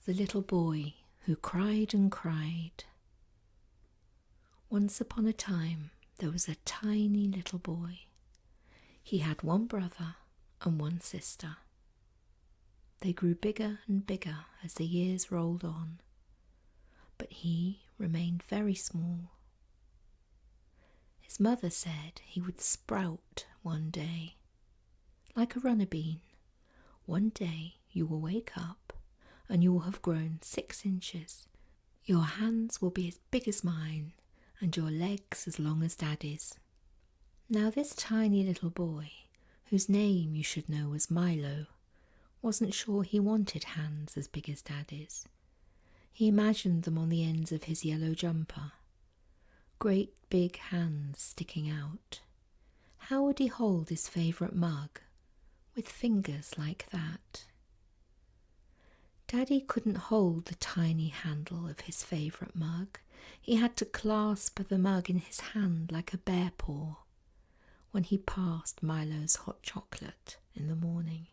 The little boy who cried and cried. Once upon a time there was a tiny little boy. He had one brother and one sister. They grew bigger and bigger as the years rolled on, but he remained very small. His mother said he would sprout one day, like a runner bean. One day you will wake up and you will have grown 6 inches. Your hands will be as big as mine and your legs as long as Daddy's. Now this tiny little boy, whose name you should know was Milo, wasn't sure he wanted hands as big as Daddy's. He imagined them on the ends of his yellow jumper. Great big hands sticking out. How would he hold his favourite mug with fingers like that? Daddy couldn't hold the tiny handle of his favourite mug. He had to clasp the mug in his hand like a bear paw when he passed Milo's hot chocolate in the morning.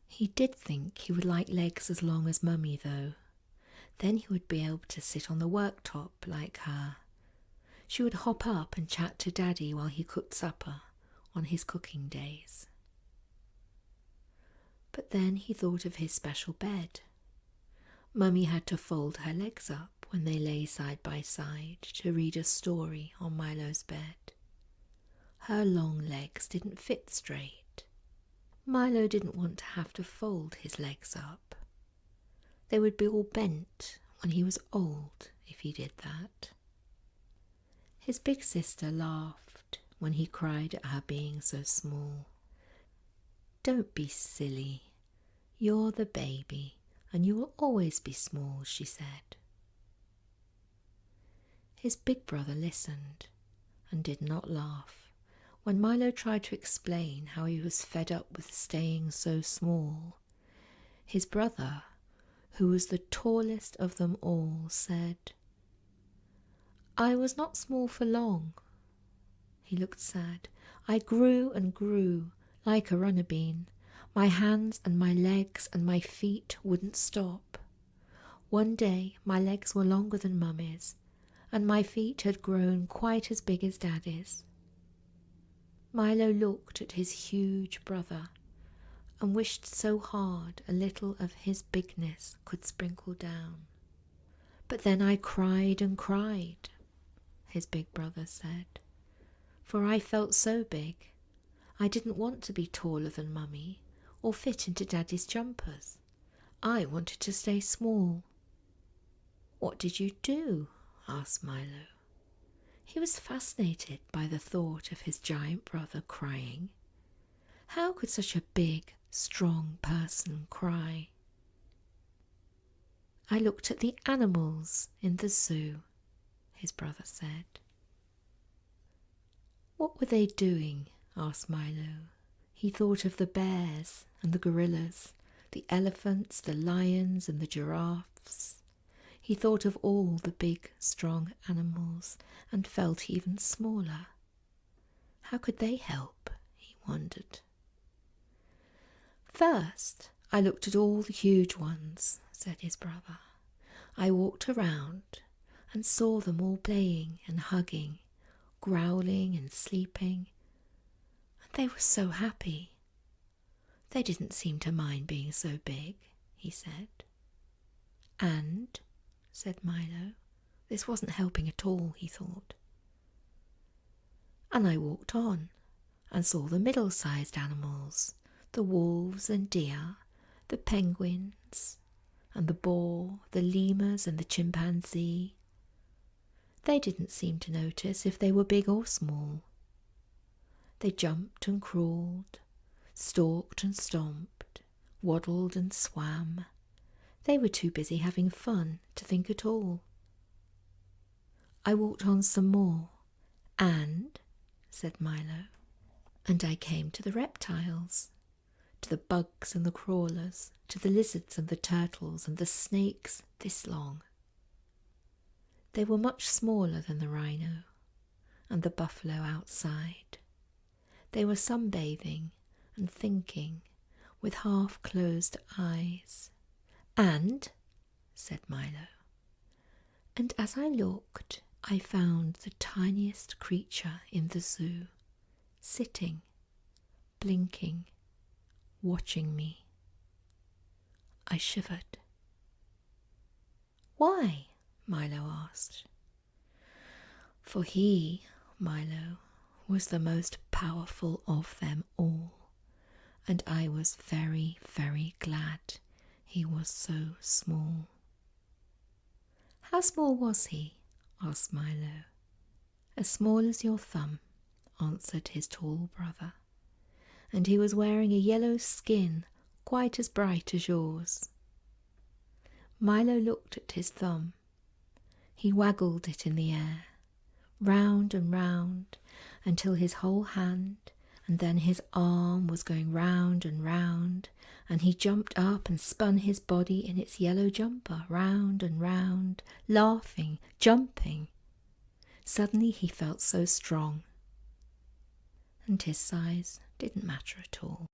He did think he would like legs as long as Mummy, though. Then he would be able to sit on the worktop like her. She would hop up and chat to Daddy while he cooked supper on his cooking days. But then he thought of his special bed. Mummy had to fold her legs up when they lay side by side to read a story on Milo's bed. Her long legs didn't fit straight. Milo didn't want to have to fold his legs up. They would be all bent when he was old if he did that. His big sister laughed when he cried at her being so small. "Don't be silly. You're the baby, and you will always be small," she said. His big brother listened and did not laugh when Milo tried to explain how he was fed up with staying so small. His brother, who was the tallest of them all, said, "I was not small for long." He looked sad. "I grew and grew like a runner bean. My hands and my legs and my feet wouldn't stop. One day my legs were longer than Mummy's, and my feet had grown quite as big as Daddy's." Milo looked at his huge brother and wished so hard a little of his bigness could sprinkle down. "But then I cried and cried," his big brother said, "for I felt so big. I didn't want to be taller than Mummy or fit into Daddy's jumpers. I wanted to stay small." "What did you do?" asked Milo. He was fascinated by the thought of his giant brother crying. How could such a big, strong person cry? "I looked at the animals in the zoo," his brother said. "What were they doing?" asked Milo. He thought of the bears and the gorillas, the elephants, the lions and the giraffes. He thought of all the big, strong animals and felt even smaller. How could they help? He wondered. "First, I looked at all the huge ones," said his brother. "I walked around and saw them all playing and hugging, growling and sleeping. And they were so happy. They didn't seem to mind being so big," he said. "And," said Milo, this wasn't helping at all, he thought. "And I walked on and saw the middle-sized animals, the wolves and deer, the penguins and the boar, the lemurs and the chimpanzee. They didn't seem to notice if they were big or small. They jumped and crawled, stalked and stomped, waddled and swam. They were too busy having fun to think at all. I walked on some more, and," said Milo, "and I came to the reptiles, to the bugs and the crawlers, to the lizards and the turtles and the snakes this long. They were much smaller than the rhino and the buffalo outside. They were sunbathing and thinking with half-closed eyes. "And," said Milo, and as I looked, I found the tiniest creature in the zoo, sitting, blinking, watching me. I shivered. "Why?" Milo asked. For he, Milo, was the most powerful of them all, and I was very, very glad he was so small. "How small was he?" asked Milo. "As small as your thumb," answered his tall brother, "and he was wearing a yellow skin quite as bright as yours." Milo looked at his thumb. He waggled it in the air, round and round, until his whole hand and then his arm was going round and round, and he jumped up and spun his body in its yellow jumper round and round, laughing, jumping. Suddenly he felt so strong, and his size didn't matter at all.